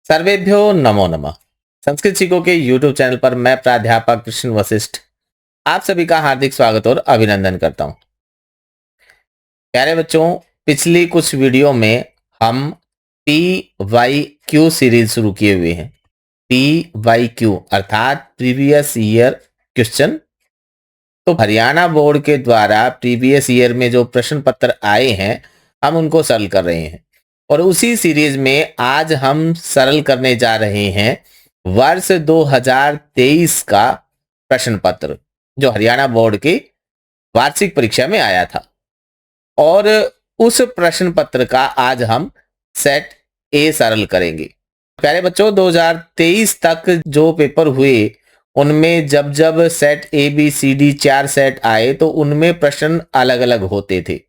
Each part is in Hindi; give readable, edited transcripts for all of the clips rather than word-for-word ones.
सर्वेभ्यो नमो नमः। संस्कृत सीखो के YouTube चैनल पर मैं प्राध्यापक कृष्ण वशिष्ठ आप सभी का हार्दिक स्वागत और अभिनंदन करता हूं। प्यारे बच्चों, पिछली कुछ वीडियो में हम PYQ सीरीज शुरू किए हुए हैं। PYQ अर्थात प्रीवियस ईयर क्वेश्चन। तो हरियाणा बोर्ड के द्वारा प्रीवियस ईयर में जो प्रश्न पत्र आए हैं हम उनको सरल कर रहे हैं और उसी सीरीज में आज हम सरल करने जा रहे हैं वर्ष 2023 का प्रश्न पत्र जो हरियाणा बोर्ड की वार्षिक परीक्षा में आया था। और उस प्रश्न पत्र का आज हम सेट ए सरल करेंगे। प्यारे बच्चों, 2023 तक जो पेपर हुए उनमें जब जब सेट ABCD 4 सेट आए तो उनमें प्रश्न अलग अलग होते थे।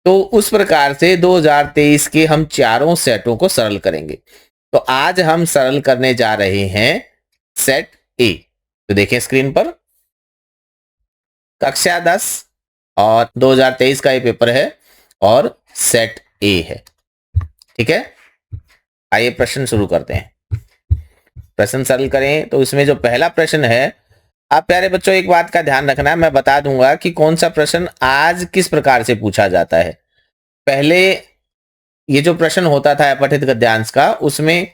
तो उस प्रकार से 2023 के हम चारों सेटों को सरल करेंगे। तो आज हम सरल करने जा रहे हैं सेट ए। तो देखिए स्क्रीन पर कक्षा 10 और 2023 का ये पेपर है और सेट ए है। ठीक है, आइए प्रश्न शुरू करते हैं। प्रश्न सरल करें तो इसमें जो पहला प्रश्न है, आप प्यारे बच्चों एक बात का ध्यान रखना, मैं बता दूंगा कि कौन सा प्रश्न आज किस प्रकार से पूछा जाता है। पहले ये जो प्रश्न होता था पठित गद्यांश का, उसमें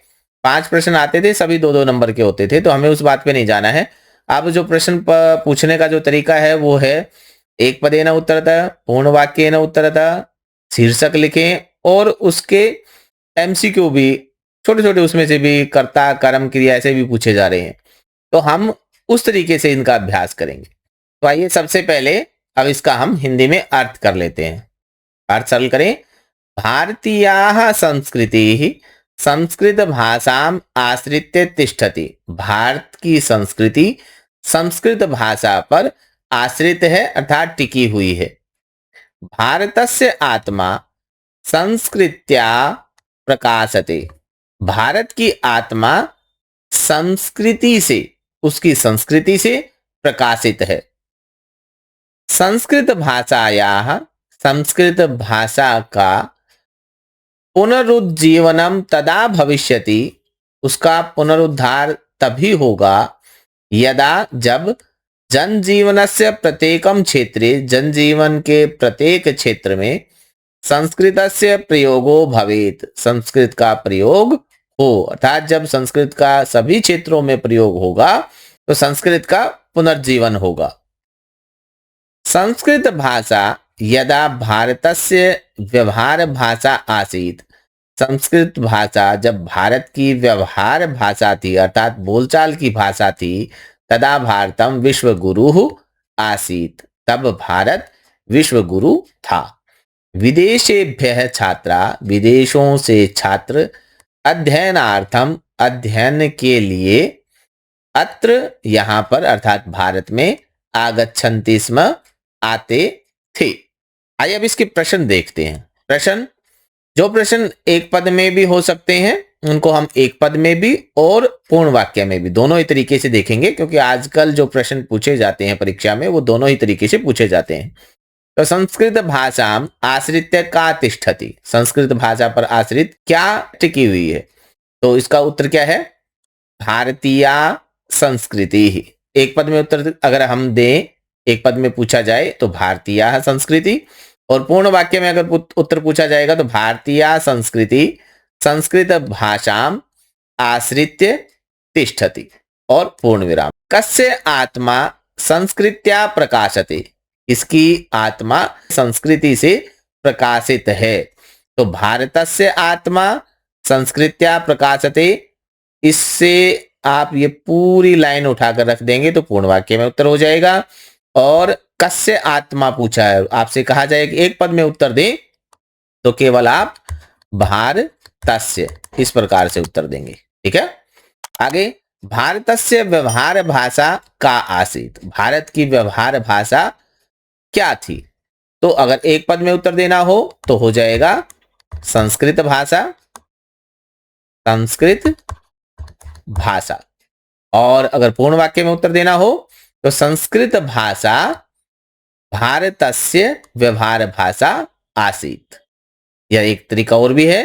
5 प्रश्न आते थे, सभी 2-2 नंबर के होते थे। तो हमें उस बात पे नहीं जाना है। अब जो प्रश्न पूछने का जो तरीका है वो है एक पदेन उत्तरतः, पूर्ण वाक्येन उत्तरतः, शीर्षक लिखें और उसके MCQ भी छोटे छोटे उसमें से भी कर्ता कर्म क्रिया ऐसे भी पूछे जा रहे हैं। तो हम उस तरीके से इनका अभ्यास करेंगे। तो आइए सबसे पहले अब इसका हम हिंदी में अर्थ कर लेते हैं। अर्थ सरल करें। भारतीयाः संस्कृतिः संस्कृत भाषाम आश्रित्य तिष्ठति। भारत की संस्कृति संस्कृत भाषा पर आश्रित है अर्थात टिकी हुई है। भारतस्य आत्मा संस्कृत्या प्रकाशते। भारत की आत्मा संस्कृति से, उसकी संस्कृति से प्रकाशित है। संस्कृत भाषायाः, संस्कृत भाषा का पुनरुज्जीवनम तदा भविष्यति, उसका पुनरुद्धार तभी होगा यदा जब जनजीवनस्य प्रत्येकम क्षेत्रे, जनजीवन के प्रत्येक क्षेत्र में संस्कृतस्य प्रयोगो भवेत, संस्कृत का प्रयोग हो। अर्थात जब संस्कृत का सभी क्षेत्रों में प्रयोग होगा तो संस्कृत का पुनर्जीवन होगा। संस्कृत भाषा यदा भारतस्य व्यवहार भाषा आसीत, संस्कृत भाषा जब भारत की व्यवहार भाषा थी अर्थात बोलचाल की भाषा थी, तदा भारतम विश्व गुरु आसीत, तब भारत विश्व गुरु था। विदेशेभ्यः छात्रा, विदेशों से छात्र, अध्ययनार्थम, अध्ययन के लिए, अत्र यहाँ पर अर्थात भारत में, आगच्छन्ति स्म, आते थे। आइए अब इसके प्रश्न देखते हैं। प्रश्न, जो प्रश्न एक पद में भी हो सकते हैं उनको हम एक पद में भी और पूर्ण वाक्य में भी, दोनों ही तरीके से देखेंगे, क्योंकि आजकल जो प्रश्न पूछे जाते हैं परीक्षा में वो दोनों ही तरीके से पूछे जाते हैं। तो संस्कृत भाषा आश्रित्य का तिष्ठति, संस्कृत भाषा पर आश्रित क्या टिकी हुई है। तो इसका उत्तर क्या है, भारतीय संस्कृति ही। एक पद में उत्तर अगर हम दें, एक पद में पूछा जाए तो भारतीय संस्कृति, और पूर्ण वाक्य में अगर उत्तर पूछा जाएगा तो भारतीय संस्कृति संस्कृत भाषाम आश्रित्य तिष्ठति और पूर्ण विराम। कस्य आत्मा संस्कृत्या प्रकाशते, इसकी आत्मा संस्कृति से प्रकाशित है। तो भारतस्य आत्मा संस्कृत्या प्रकाशते, इससे आप ये पूरी लाइन उठाकर रख देंगे तो पूर्ण वाक्य में उत्तर हो जाएगा। और कस्य आत्मा पूछा है, आपसे कहा जाए कि एक पद में उत्तर दें तो केवल आप भारतस्य इस प्रकार से उत्तर देंगे। ठीक है, आगे, भारतस्य व्यवहार भाषा का आसीत, भारत की व्यवहार भाषा क्या थी। तो अगर एक पद में उत्तर देना हो तो हो जाएगा संस्कृत भाषा, संस्कृत भाषा, और अगर पूर्ण वाक्य में उत्तर देना हो तो संस्कृत भाषा भारतस्य व्यवहार भाषा आसीत। यह एक तरीका और भी है,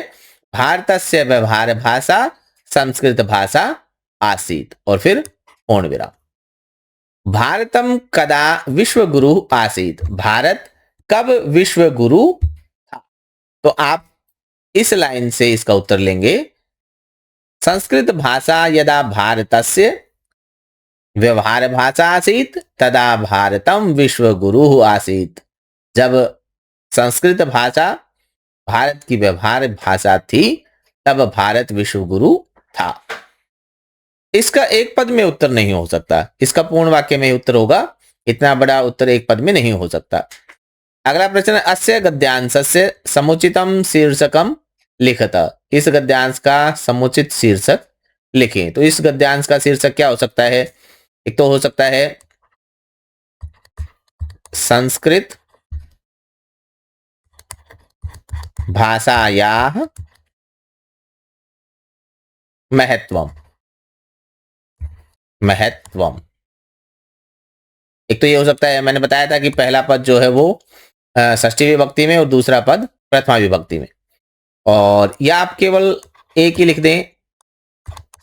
भारतस्य व्यवहार भाषा संस्कृत भाषा आसीत, और फिर पूर्ण विराम। भारतम कदा विश्व गुरु आसीत, भारत कब विश्व गुरु था? तो आप इस लाइन से इसका उत्तर लेंगे, संस्कृत भाषा यदा भारतस्य व्यवहार भाषा आसीत तदा भारतम विश्व गुरु आसीत। जब संस्कृत भाषा भारत की व्यवहार भाषा थी तब भारत विश्व गुरु था। इसका एक पद में उत्तर नहीं हो सकता, इसका पूर्ण वाक्य में ही उत्तर होगा, इतना बड़ा उत्तर एक पद में नहीं हो सकता। अगला प्रश्न, अस्य गद्यांशस्य समुचितम शीर्षकम लिखत, इस गद्यांश का समुचित शीर्षक लिखें। तो इस गद्यांश का शीर्षक क्या हो सकता है? एक तो हो सकता है संस्कृत भाषायाः महत्वम, महत्वम। एक तो ये हो सकता है, मैंने बताया था कि पहला पद जो है वो षष्ठी विभक्ति में और दूसरा पद प्रथमा विभक्ति में, और या आप केवल एक ही लिख दें,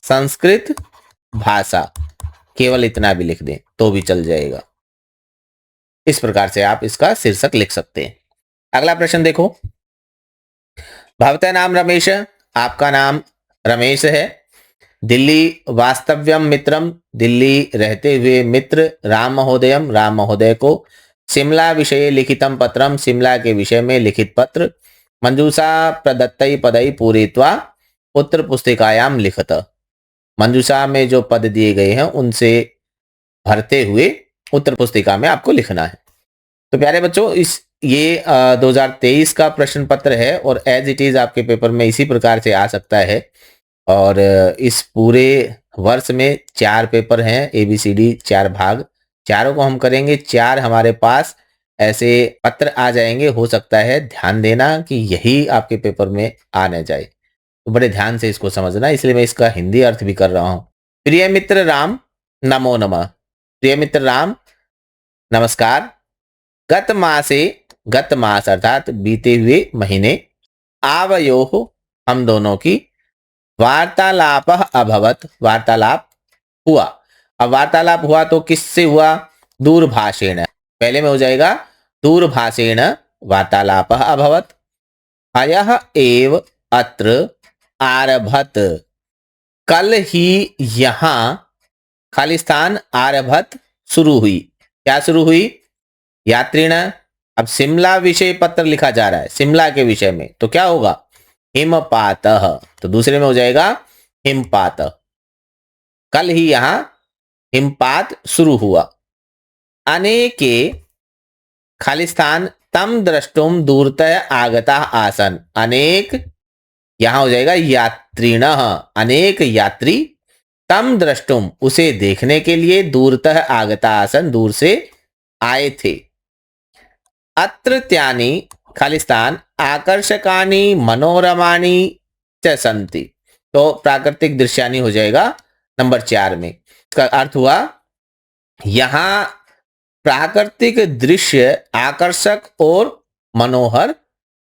संस्कृत भाषा, केवल इतना भी लिख दें तो भी चल जाएगा। इस प्रकार से आप इसका शीर्षक लिख सकते हैं। अगला प्रश्न देखो, भवतः नाम रमेश, आपका नाम रमेश है, दिल्ली वास्तव्यम मित्रम, दिल्ली रहते हुए मित्र, राम महोदयम, राम महोदय को, शिमला विषये लिखितम पत्रम, शिमला के विषय में लिखित पत्र, मंजूषा प्रदत्तई पदई पूरित्वा उत्तर पुस्तिकायाम लिखत, मंजूषा में जो पद दिए गए हैं उनसे भरते हुए उत्तर पुस्तिका में आपको लिखना है। तो प्यारे बच्चों, ये 2023 का प्रश्न पत्र है और एज इट इज आपके पेपर में इसी प्रकार से आ सकता है। और इस पूरे वर्ष में 4 पेपर हैं, ABCD 4 भाग, चारों को हम करेंगे। 4 हमारे पास ऐसे पत्र आ जाएंगे, हो सकता है ध्यान देना कि यही आपके पेपर में आ न जाए, तो बड़े ध्यान से इसको समझना, इसलिए मैं इसका हिंदी अर्थ भी कर रहा हूँ। प्रिय मित्र राम, नमो नमः। प्रिय मित्र राम, नमस्कार। गत मासे, गत मास अर्थात बीते हुए महीने, आवयोः हम दोनों की, वार्तालाप अभवत, वार्तालाप हुआ। अब वार्तालाप हुआ तो किससे हुआ? दूरभाषेण, पहले में हो जाएगा दूरभाषेण वार्तालाप अभवत। अयः एव अत्र आरभत, कल ही यहां खालिस्तान आरभत शुरू हुई। क्या शुरू हुई? यात्रीण। अब शिमला विषय पत्र लिखा जा रहा है शिमला के विषय में, तो क्या होगा? हिमपात, तो दूसरे में हो जाएगा हिमपात। कल ही यहां हिमपात शुरू हुआ। अनेके खालिस्तान तम द्रष्टुम दूरतः आगता आसन, अनेक यहां हो जाएगा यात्रीण, अनेक यात्री तम द्रष्टुम उसे देखने के लिए, दूरतः आगता आसन दूर से आए थे। अत्रत्यानि खालिस्तान आकर्षकानि मनोरमाणि च सन्ति, तो प्राकृतिक दृश्यानि हो जाएगा नंबर 4 में। इसका अर्थ हुआ यहां प्राकृतिक दृश्य आकर्षक और मनोहर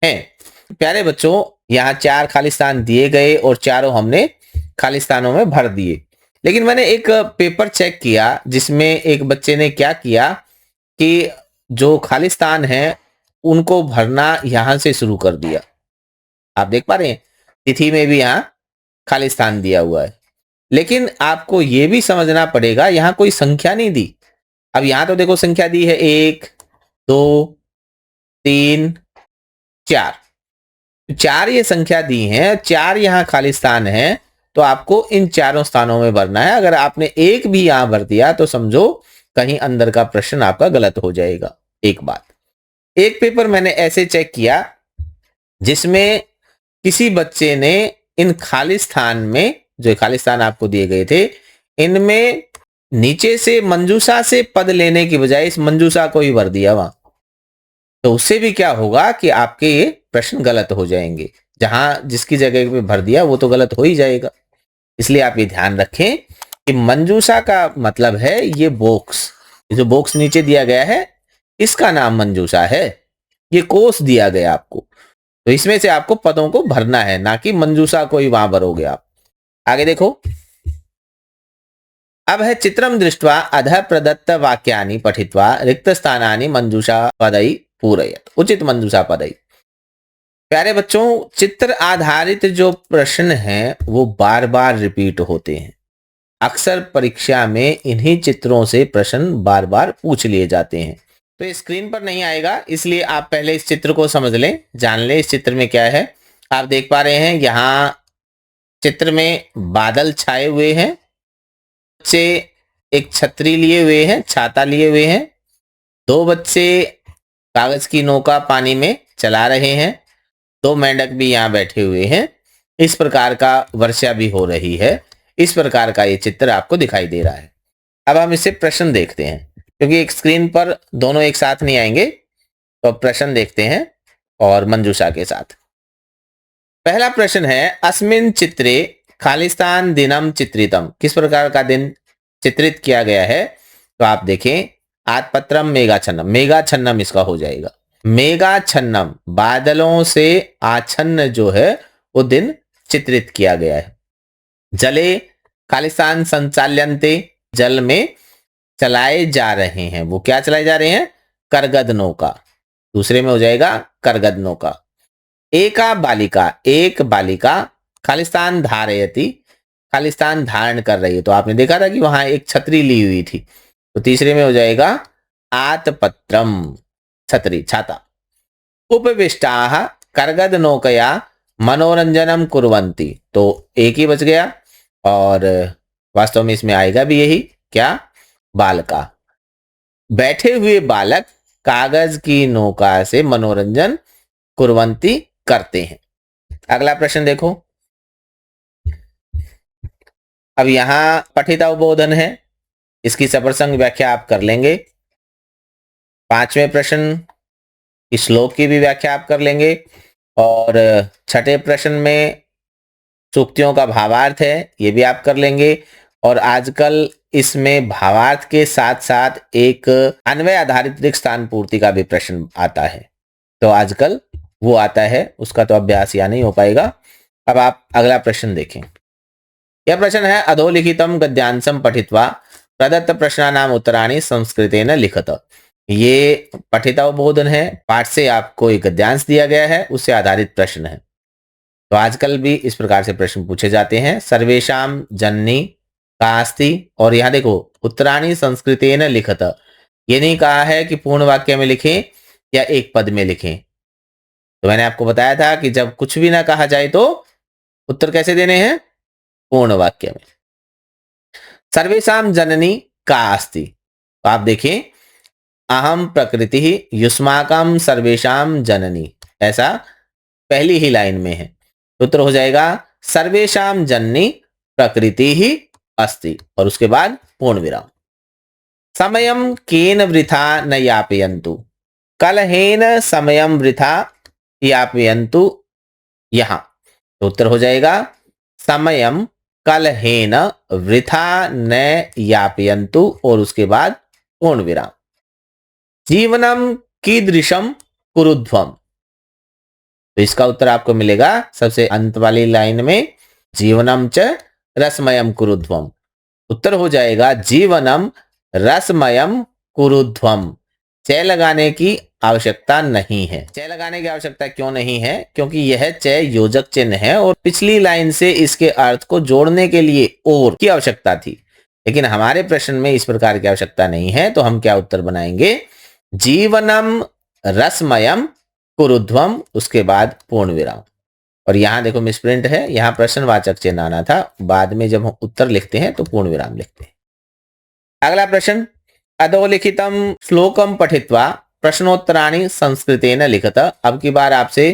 हैं। प्यारे बच्चों, यहाँ 4 खालिस्तान दिए गए और चारों हमने खालिस्तानों में भर दिए। लेकिन मैंने एक पेपर चेक किया जिसमें एक बच्चे ने क्या किया कि जो खालिस्तान है उनको भरना यहां से शुरू कर दिया। आप देख पा रहे हैं, तिथि में भी यहाँ खालिस्तान दिया हुआ है, लेकिन आपको ये भी समझना पड़ेगा यहाँ कोई संख्या नहीं दी। अब यहां तो देखो संख्या दी है 1 2 3 4, 4 ये संख्या दी है, 4 यहाँ खालिस्तान है, तो आपको इन चारों स्थानों में भरना है। अगर आपने एक भी यहां भर दिया तो समझो कहीं अंदर का प्रश्न आपका गलत हो जाएगा। एक बात, एक पेपर मैंने ऐसे चेक किया जिसमें किसी बच्चे ने इन खालिस्तान में, जो खालिस्तान आपको दिए गए थे, इनमें नीचे से मंजूषा से पद लेने की बजाय इस मंजूषा को ही भर दिया वहां, तो उससे भी क्या होगा कि आपके ये प्रश्न गलत हो जाएंगे। जहां जिसकी जगह पे भर दिया वो तो गलत हो ही जाएगा। इसलिए आप ये ध्यान रखें कि मंजूषा का मतलब है ये बॉक्स, जो बॉक्स नीचे दिया गया है इसका नाम मंजूषा है। ये कोष दिया गया आपको, तो इसमें से आपको पदों को भरना है, ना कि मंजूषा को ही वहां भरोगे आप। आगे देखो, अब है चित्रम दृष्ट्वा अधः प्रदत्त वाक्यानि पठित्वा रिक्त स्थानानि मंजूषा पदई पूरयत, उचित मंजूषा पदई। प्यारे बच्चों, चित्र आधारित जो प्रश्न हैं वो बार बार रिपीट होते हैं। अक्सर परीक्षा में इन्हीं चित्रों से प्रश्न बार बार पूछ लिए जाते हैं। तो ये स्क्रीन पर नहीं आएगा, इसलिए आप पहले इस चित्र को समझ लें, जान लें इस चित्र में क्या है। आप देख पा रहे हैं यहाँ चित्र में बादल छाए हुए हैं, बच्चे एक छतरी लिए हुए हैं, छाता लिए हुए हैं, दो बच्चे कागज की नौका पानी में चला रहे हैं, दो मेंढक भी यहाँ बैठे हुए हैं, इस प्रकार का वर्षा भी हो रही है। इस प्रकार का ये चित्र आपको दिखाई दे रहा है। अब हम इससे प्रश्न देखते हैं, क्योंकि एक स्क्रीन पर दोनों एक साथ नहीं आएंगे, तो प्रश्न देखते हैं और मंजूषा के साथ। पहला प्रश्न है, अस्मिन चित्रे खालिस्तान दिनम चित्रितम, किस प्रकार का दिन चित्रित किया गया है? तो आप देखें, आत्पत्रम मेघाच्छन्नम, मेघाच्छन्नम इसका हो जाएगा। मेघाच्छन्नम, बादलों से आच्छन्न जो है वो दिन चित्रित किया गया है। जले खालिस्तान संचाल्यन्ते, जल में चलाए जा रहे हैं, वो क्या चलाए जा रहे हैं? करगद नौका, दूसरे में हो जाएगा करगद नौका। एका बालिका, एक बालिका खालिस्तान धारयति, खालिस्तान धारण कर रही है, तो आपने देखा था कि वहां एक छतरी ली हुई थी, तो तीसरे में हो जाएगा आतपत्रम, छतरी, छाता। उपविष्टाः करगद नौकया मनोरंजनम कुर्वन्ति, तो एक ही बच गया, और वास्तव में इसमें आएगा भी यही, क्या? बालका। बैठे हुए बालक कागज की नौका से मनोरंजन कुर्वन्ति करते हैं। अगला प्रश्न देखो, अब यहां पठित अवबोधन है, इसकी सप्रसंग व्याख्या आप कर लेंगे। पांचवें प्रश्न श्लोक की भी व्याख्या आप कर लेंगे, और छठे प्रश्न में सूक्तियों का भावार्थ है, ये भी आप कर लेंगे। और आजकल इसमें भावार्थ के साथ साथ एक अन्वय आधारित रिक्त स्थान पूर्ति का भी प्रश्न आता है, तो आजकल वो आता है, उसका तो अभ्यास या नहीं हो पाएगा। अब आप अगला प्रश्न देखें। यह प्रश्न है, अधोलिखितम गद्यांशम पठित्वा प्रदत्त प्रश्नानाम उत्तराणि संस्कृतेन लिखत। ये पठित अवबोधन है, पाठ से आपको एक गद्यांश दिया गया है, उससे आधारित प्रश्न है। तो आजकल भी इस प्रकार से प्रश्न पूछे जाते हैं। सर्वेशाम जननी कास्ति, और यहाँ देखो उत्तराणी संस्कृतेन लिखत, ये नहीं कहा है कि पूर्ण वाक्य में लिखें या एक पद में लिखें। तो मैंने आपको बताया था कि जब कुछ भी ना कहा जाए तो उत्तर कैसे देने हैं? पूर्ण वाक्य में। सर्वेशाम जननी का अस्ति, तो आप देखें, अहम प्रकृति युष्माकम सर्वेशाम जननी, ऐसा पहली ही लाइन में है, उत्तर हो जाएगा सर्वेशाम जननी प्रकृति ही अस्ति, और उसके बाद पूर्ण विराम। समयम केन वृथा न यापयन्तु, कलहेन समयम वृथा यापयन्तु, यहां तो उत्तर हो जाएगा समयम कलहेन वृथा न यापयन्तु, और उसके बाद पूर्ण विराम। जीवनम कीदृशम कुरुध्वम, तो इसका उत्तर आपको मिलेगा सबसे अंत वाली लाइन में, जीवनम च रसमयम कुरुध्वम, उत्तर हो जाएगा जीवनम रसमयम कुरुध्वम। चय लगाने की आवश्यकता नहीं है। चय लगाने की आवश्यकता क्यों नहीं है? क्योंकि यह चय योजक चिन्ह है, और पिछली लाइन से इसके अर्थ को जोड़ने के लिए और की आवश्यकता थी, लेकिन हमारे प्रश्न में इस प्रकार की आवश्यकता नहीं है, तो हम क्या उत्तर बनाएंगे? जीवनम रसमयम कुरुध्वम, उसके बाद पूर्ण विराम। और यहाँ देखो मिसप्रिंट है, यहाँ प्रश्नवाचक चिन्ह आना था, बाद में जब हम उत्तर लिखते हैं तो पूर्ण विराम लिखते हैं। अगला प्रश्न, अधोलिखितम श्लोकम पठित्वा प्रश्नोत्तराणि संस्कृतेन लिखत। अब की बार आपसे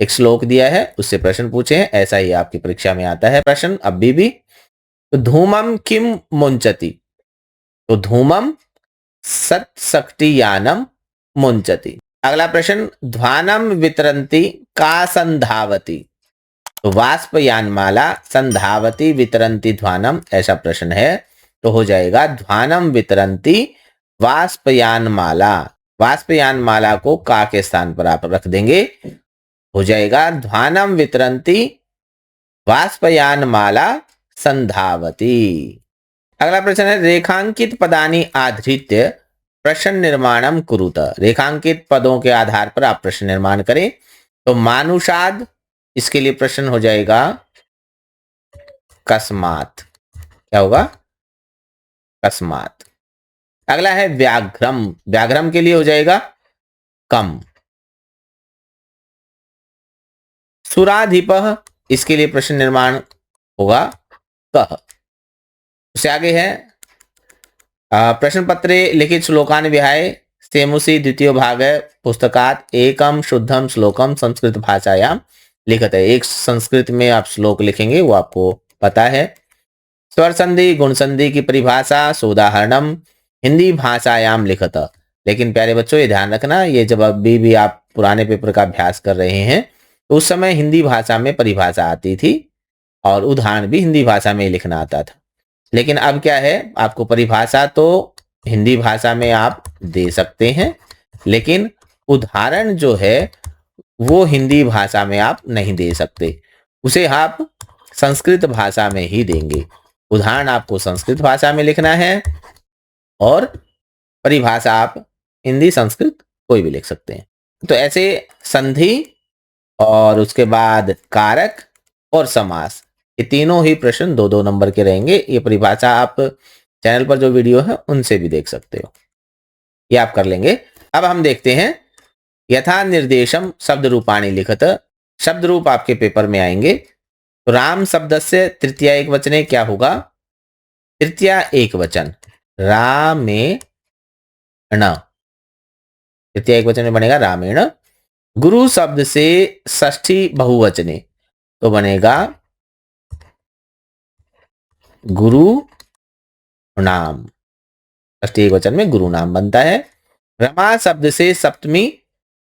एक श्लोक दिया है, उससे प्रश्न पूछे हैं, ऐसा ही आपकी परीक्षा में आता है प्रश्न अभी भी। तो धूमम किम मुंचति, तो धूमम सत्शक्तियानम मुंचति। अगला प्रश्न, ध्वानम वितरन्ति का संधावति, तो वाष्पयानमाला संधावती वितरन्ति ध्वानम, ऐसा प्रश्न है, तो हो जाएगा ध्वानम वितरन्ति वाष्पयानमाला। वाष्पयानमाला को का के स्थान पर आप रख देंगे, हो जाएगा ध्वानम वितरन्ति वाष्पयानमाला संधावती। अगला प्रश्न है रेखांकित पदानि आधृत्य प्रश्न निर्माणम कुरुत। रेखांकित पदों के आधार पर आप प्रश्न निर्माण करें। तो मानुषाद, इसके लिए प्रश्न हो जाएगा कस्मात। क्या होगा? कस्मात। अगला है व्याघ्रम। व्याघ्रम के लिए हो जाएगा कम। सुराधिपः, इसके लिए प्रश्न निर्माण होगा कह। उससे आगे है प्रश्न पत्रे लिखित श्लोकान विहाय सेमुसी द्वितीय भाग है पुस्तकात एकम शुद्धम श्लोकम संस्कृत भाषायाम लिखत है। एक संस्कृत में आप श्लोक लिखेंगे, वो आपको पता है। स्वर संधि गुण संधि की परिभाषा सोदाहरणम हिंदी भाषायाम लिखत। लेकिन प्यारे बच्चों, ये ध्यान रखना, ये जब अभी भी आप पुराने पेपर का अभ्यास कर रहे हैं तो उस समय हिंदी भाषा में परिभाषा आती थी और उदाहरण भी हिंदी भाषा में ही लिखना आता था। लेकिन अब क्या है, आपको परिभाषा तो हिंदी भाषा में आप दे सकते हैं, लेकिन उदाहरण जो है वो हिंदी भाषा में आप नहीं दे सकते, उसे आप संस्कृत भाषा में ही देंगे। उदाहरण आपको संस्कृत भाषा में लिखना है और परिभाषा आप हिंदी संस्कृत कोई भी लिख सकते हैं। तो ऐसे संधि और उसके बाद कारक और समास, ये तीनों ही प्रश्न 2-2 नंबर के रहेंगे। ये परिभाषा आप चैनल पर जो वीडियो है उनसे भी देख सकते हो, ये आप कर लेंगे। अब हम देखते हैं यथा निर्देशम शब्द रूपाणी लिखत। शब्द रूप आपके पेपर में आएंगे। तो राम शब्द से तृतीया एक वचने क्या होगा? तृतीया एक वचन रामेण। तृतीया एक वचन में बनेगा रामेण। गुरु शब्द से षष्ठी बहुवचने तो बनेगा गुरु नाम। षष्ठी एक वचन में गुरु नाम बनता है। रमा शब्द से सप्तमी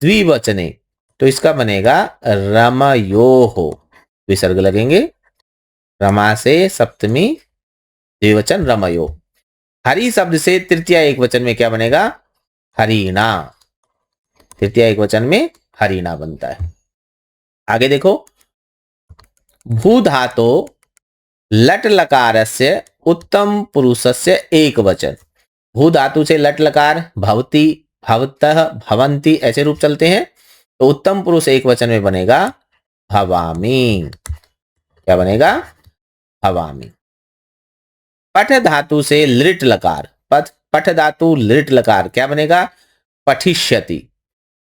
द्विवचने तो इसका बनेगा रमयोः, विसर्ग लगेंगे। रमा से सप्तमी द्विवचन रमयोः। हरि शब्द से तृतीया एक वचन में क्या बनेगा? हरिणा। तृतीया एक वचन में हरिणा बनता है। आगे देखो, भू धातो लट लकारस्य उत्तम पुरुषस्य एक वचन। भू धातु से लट लकार भवती भवतः भवंती ऐसे रूप चलते हैं, तो उत्तम पुरुष एक वचन में बनेगा भवामी। क्या बनेगा? भवामी। पठ धातु से लिट लकार पठ धातु लिट लकार क्या बनेगा? पठिष्यति।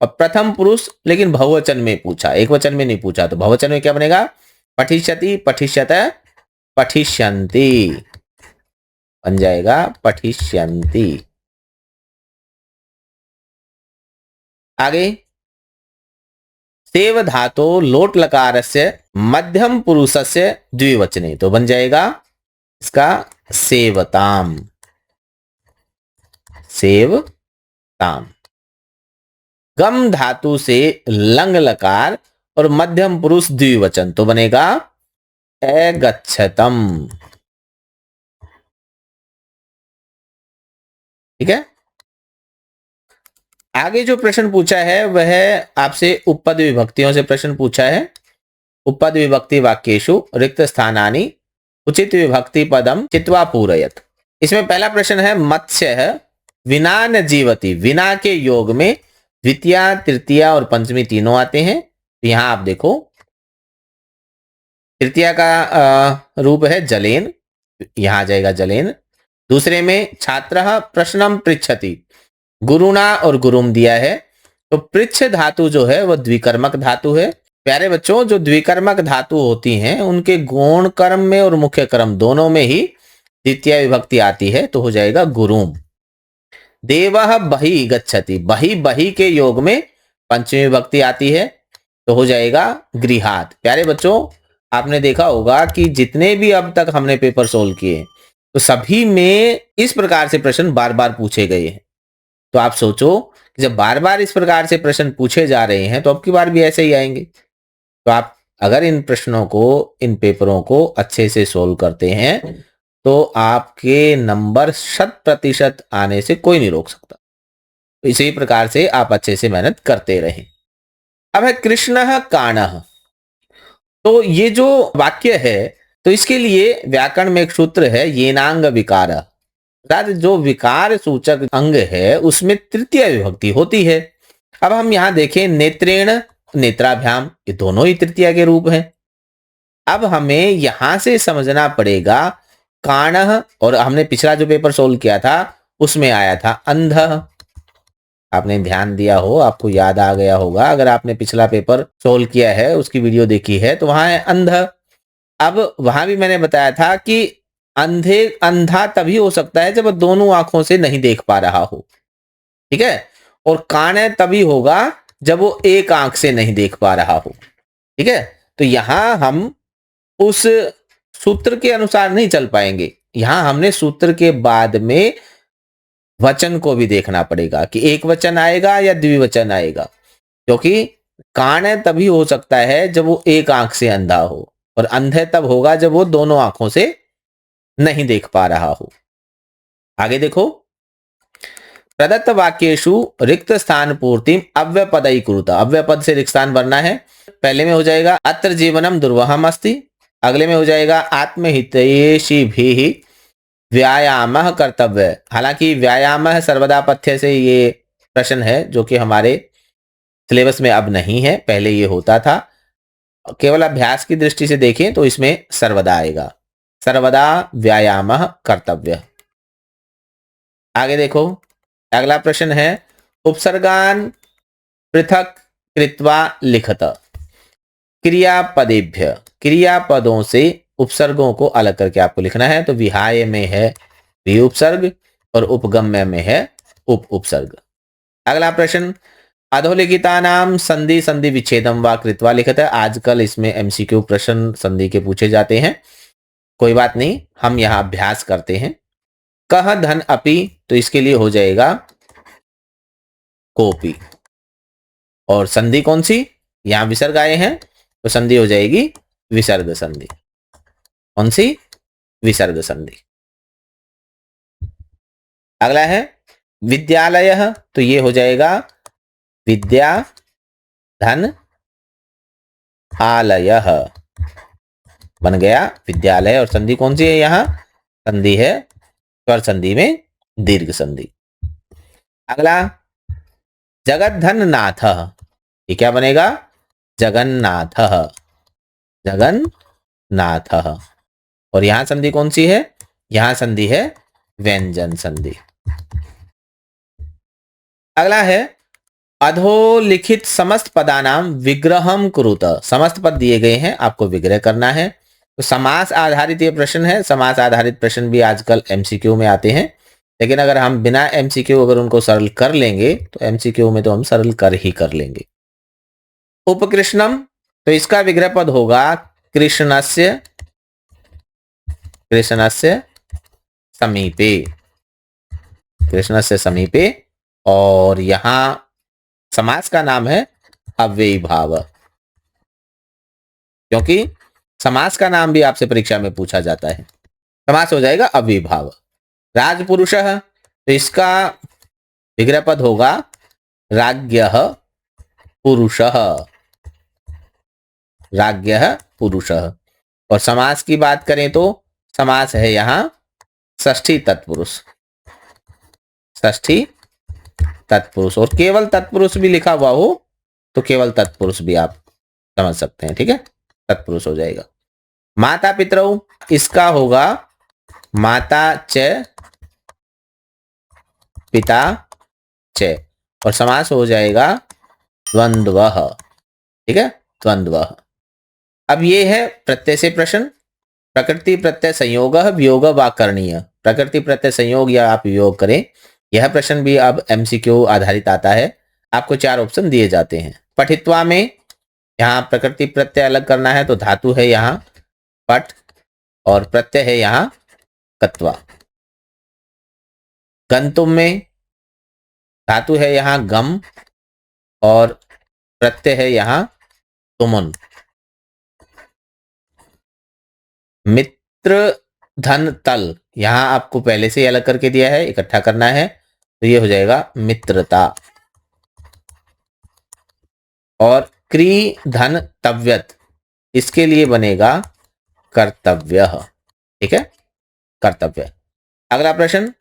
और प्रथम पुरुष लेकिन बहुवचन में पूछा, एक वचन में नहीं पूछा, तो बहुवचन में क्या बनेगा? पठिष्यति पठिष्यत पठिष्यन्ति बन जाएगा पठिष्यन्ति। आगे सेव धातो लोट लकारस्य मध्यम पुरुषस्य द्विवचने तो बन जाएगा इसका सेवताम। सेवताम। गम धातु से लंग लकार और मध्यम पुरुष द्विवचन तो बनेगा अगच्छतम। ठीक है। आगे जो प्रश्न पूछा है वह आपसे उपपद विभक्तियों से प्रश्न पूछा है। उपपद विभक्ति वाक्येषु रिक्त स्थानानि उचित विभक्ति पदम चित्वा पूरयत। इसमें पहला प्रश्न है मत्स्य है विना न जीवती। विना के योग में द्वितीया तृतीया और पंचमी तीनों आते हैं। तो यहां आप देखो तृतीया का रूप है जलेन, यहां आ जाएगा जलेन। दूसरे में छात्रः प्रश्नम पृच्छति, गुरुणा और गुरुम दिया है। तो पृच्छ धातु जो है वह द्विकर्मक धातु है। प्यारे बच्चों, जो द्विकर्मक धातु होती हैं उनके गौण कर्म में और मुख्य कर्म दोनों में ही द्वितीय विभक्ति आती है, तो हो जाएगा गुरुम। देवः बहि गच्छति, बहि बहि के योग में पंचमी विभक्ति आती है, तो हो जाएगा गृहात। प्यारे बच्चों, आपने देखा होगा कि जितने भी अब तक हमने पेपर सोल्व किए तो सभी में इस प्रकार से प्रश्न बार बार पूछे गए हैं। तो आप सोचो कि जब बार बार इस प्रकार से प्रश्न पूछे जा रहे हैं तो अब की बार भी ऐसे ही आएंगे। तो आप अगर इन प्रश्नों को, इन पेपरों को अच्छे से सोल्व करते हैं तो आपके नंबर 100% आने से कोई नहीं रोक सकता। तो इसी प्रकार से आप अच्छे से मेहनत करते रहें। अब है कृष्णः काणः। तो ये जो वाक्य है तो इसके लिए व्याकरण में एक सूत्र है येनांग विकार, अर्थात जो विकार सूचक अंग है उसमें तृतीय विभक्ति होती है। अब हम यहां देखें नेत्रेण, नेत्राभ्याम, ये दोनों ही तृतीय के रूप हैं। अब हमें यहां से समझना पड़ेगा काणः, और हमने पिछला जो पेपर सोल्व किया था उसमें आया था अंधः। आपने ध्यान दिया हो, आपको याद आ गया होगा, अगर आपने पिछला पेपर सोल्व किया है, उसकी वीडियो देखी है, तो वहां है अंध। अब वहां भी मैंने बताया था कि अंधा तभी हो सकता है जब वो दोनों आंखों से नहीं देख पा रहा हो, ठीक है। और काण तभी होगा जब वो एक आंख से नहीं देख पा रहा हो, ठीक है। तो यहां हम उस सूत्र के अनुसार नहीं चल पाएंगे, यहां हमने सूत्र के बाद में वचन को भी देखना पड़ेगा कि एक वचन आएगा या द्विवचन आएगा, क्योंकि काण तभी हो सकता है जब वो एक आंख से अंधा हो, और अंधे तब होगा जब वो दोनों आंखों से नहीं देख पा रहा हो। आगे देखो, प्रदत्त वाक्येषु रिक्त स्थान पूर्ति अव्यपदई कुरुता, अव्यपद से रिक्त स्थान भरना है। पहले में हो जाएगा अत्र जीवनम दुर्वहम अस्ति, अगले में हो जाएगा आत्महितैषी भी व्यायाम कर्तव्य। हालांकि व्यायाम सर्वदा पथ्य से ये प्रश्न है जो कि हमारे सिलेबस में अब नहीं है, पहले ये होता था। केवल अभ्यास की दृष्टि से देखें तो इसमें सर्वदा आएगा, सर्वदा व्यायाम कर्तव्य। आगे देखो, अगला प्रश्न है उपसर्गान पृथक कृत्वा लिखत, क्रियापदेभ्य, क्रियापदों से उपसर्गों को अलग करके आपको लिखना है। तो विहाय में है वि उपसर्ग और उपगम्य में है उप उपसर्ग। अगला प्रश्न, अधोलिखिता नाम संधि संधि विच्छेदम व कृत्वा लिखत है। आजकल इसमें एमसीक्यू प्रश्न संधि के पूछे जाते हैं, कोई बात नहीं, हम यहाँ अभ्यास करते हैं। कह धन अपि, तो इसके लिए हो जाएगा कोपी, और संधि कौन सी, यहां विसर्ग आए हैं तो संधि हो जाएगी विसर्ग संधि। कौन सी, विसर्ग संधि। अगला है विद्यालय, तो ये हो जाएगा विद्या धन आलय, बन गया विद्यालय। और संधि कौन सी है, यहां संधि है स्वर संधि में दीर्घ संधि। अगला जगत धन नाथ, ये क्या बनेगा, जगन्नाथ, जगन्नाथ। और यहां संधि कौन सी है, यहां संधि है व्यंजन संधि। अगला है अधोलिखित समस्त पदानाम विग्रहम कुरुत, समस्त पद दिए गए हैं, आपको विग्रह करना है। तो समास आधारित ये प्रश्न है, समास आधारित प्रश्न भी आजकल एमसीक्यू में आते हैं, लेकिन अगर हम बिना एमसीक्यू अगर उनको सरल कर लेंगे तो एमसीक्यू में तो हम सरल कर ही कर लेंगे। उपकृष्णम, तो इसका विग्रह पद होगा कृष्णस्य, कृष्णस्य समीपे, कृष्णस्य समीपे। और यहां समास का नाम है अव्ययी भाव, क्योंकि समास का नाम भी आपसे परीक्षा में पूछा जाता है। समास हो जाएगा अव्ययी भाव। राजपुरुषः, तो इसका विग्रह पद होगा राज्ञः पुरुषः, राज्ञः पुरुषः। और समास की बात करें तो समास है यहां षष्ठी तत्पुरुष, षष्ठी तत्पुरुष। और केवल तत्पुरुष भी लिखा हुआ हो तो केवल तत्पुरुष भी आप समझ सकते हैं, ठीक है, तत्पुरुष हो जाएगा। माता पितरौ, इसका होगा माता च पिता च, और समास हो जाएगा द्वंद्वः, ठीक है, द्वंद्वः। अब ये है प्रत्यय से प्रश्न, प्रकृति प्रत्यय संयोग वियोग व करणीय, प्रकृति प्रत्यय संयोग या आप वियोग करें, यह प्रश्न भी अब एमसीक्यू आधारित आता है। आपको 4 ऑप्शन दिए जाते हैं। पठित्वा में यहाँ प्रकृति प्रत्यय अलग करना है, तो धातु है यहाँ पठ और प्रत्यय है यहाँ कत्वा। गंतुम में धातु है यहाँ गम और प्रत्यय है यहाँ तुमुन। मित्र धन तल, यहां आपको पहले से ही अलग करके दिया है, इकट्ठा करना है, तो ये हो जाएगा मित्रता। और क्री धन तव्यत, इसके लिए बनेगा कर्तव्य। ठीक है, कर्तव्य। अगला प्रश्न,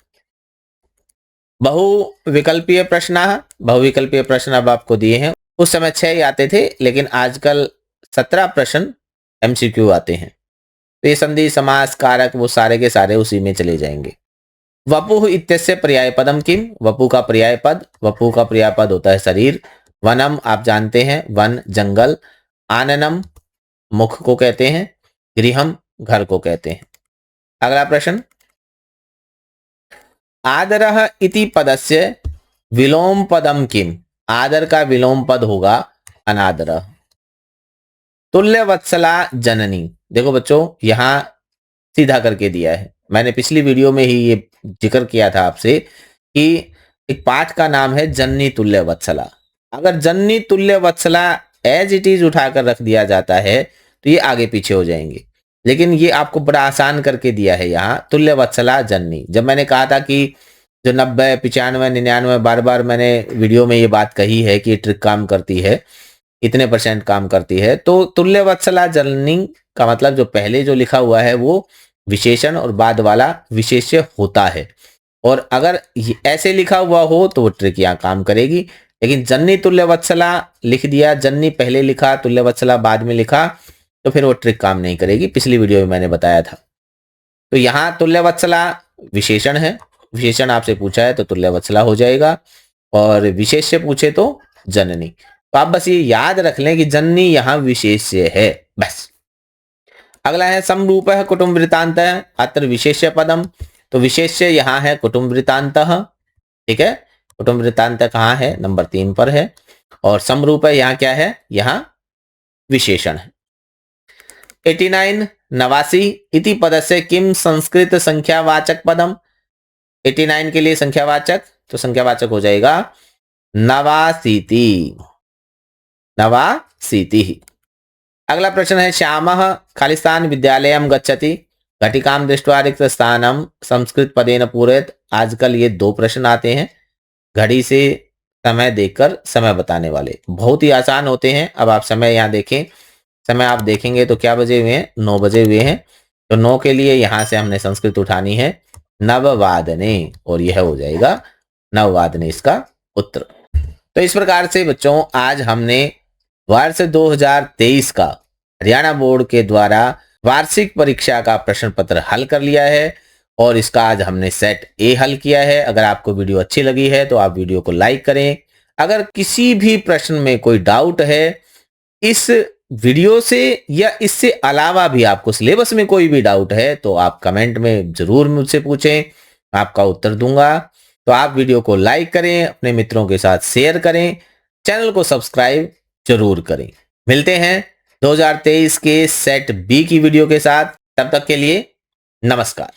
बहुविकल्पीय प्रश्न। बहुविकल्पीय प्रश्न अब आपको दिए हैं, उस समय 6 ही आते थे, लेकिन आजकल 17 प्रश्न एमसीक्यू आते हैं। तो ये संधि, समास, कारक वो सारे के सारे उसी में चले जाएंगे। वपुः इत्यस्य पर्याय पदम किम? वपु का पर्याय पद, वपु का पर्याय पद होता है शरीर। वनम आप जानते हैं, वन जंगल। आननम मुख को कहते हैं। गृहम घर को कहते हैं। अगला प्रश्न, आदरः इति पदस्य विलोम पदम किम? आदर का विलोम पद होगा अनादरः। तुल्यवत्सला जननी, देखो बच्चों यहां सीधा करके दिया है। मैंने पिछली वीडियो में ही ये जिक्र किया था आपसे कि एक पाठ का नाम है जननी तुल्य वत्सला। अगर जननी तुल्य वत्सला एज इट इज उठाकर रख दिया जाता है तो ये आगे पीछे हो जाएंगे, लेकिन ये आपको बड़ा आसान करके दिया है यहाँ, तुल्य वत्सला जननी। जब मैंने कहा था कि जो 90, 95, 99, बार बार मैंने वीडियो में ये बात कही है कि ये ट्रिक काम करती है, इतने % काम करती है, तो तुल्य वत्सला जननी का मतलब जो पहले जो लिखा हुआ है वो विशेषण और बाद वाला विशेष्य होता है। और अगर ऐसे लिखा हुआ हो तो वो ट्रिक यहाँ काम करेगी, लेकिन जन्नी तुल्य वत्सला लिख दिया, जन्नी पहले लिखा, तुल्य वत्सला बाद में लिखा, तो फिर वो ट्रिक काम नहीं करेगी। पिछली वीडियो में मैंने बताया था। तो यहाँ तुल्य वत्सला विशेषण है, विशेषण आपसे पूछा है तो तुल्य वत्सला हो जाएगा, और विशेष्य पूछे तो जननी। तो आप बस ये याद रख लें कि जननी यहाँ विशेष्य है, बस। अगला है समरूप है कुटुंब वृत्तांत, अत्र विशेष्य पदम। तो विशेष्य यहाँ है कुटुंब वृत्तांत। ठीक है, कुटुंब वृत्तांत कहाँ है? नंबर 3 पर है। और समरूप है यहाँ क्या है? यहाँ विशेषण है। 89 नवासी इति पदस्य किम संस्कृत संख्यावाचक पदम? 89 के लिए संख्यावाचक, तो संख्यावाचक हो जाएगा नवासीति, नवासीति। अगला प्रश्न है श्यामः खालिस्तान विद्यालयम गच्छति घटिकाम दृष्ट्वा रिक्त स्थानम संस्कृत पदेन पूरयत। आजकल ये 2 प्रश्न आते हैं घड़ी से समय देखकर समय बताने वाले, बहुत ही आसान होते हैं। अब आप समय यहाँ देखें, समय आप देखेंगे तो क्या बजे हुए हैं? 9 बजे हुए हैं। तो 9 के लिए यहाँ से हमने संस्कृत उठानी है नववादने, और यह हो जाएगा नववादने इसका उत्तर। तो इस प्रकार से बच्चों आज हमने वर्ष 2023 का हरियाणा बोर्ड के द्वारा वार्षिक परीक्षा का प्रश्न पत्र हल कर लिया है, और इसका आज हमने सेट ए हल किया है। अगर आपको वीडियो अच्छी लगी है तो आप वीडियो को लाइक करें। अगर किसी भी प्रश्न में कोई डाउट है इस वीडियो से या इससे अलावा भी आपको सिलेबस में कोई भी डाउट है तो आप कमेंट में जरूर मुझसे पूछें, आपका उत्तर दूंगा। तो आप वीडियो को लाइक करें, अपने मित्रों के साथ शेयर करें, चैनल को सब्सक्राइब जरूर करें। मिलते हैं 2023 के सेट बी की वीडियो के साथ, तब तक के लिए नमस्कार।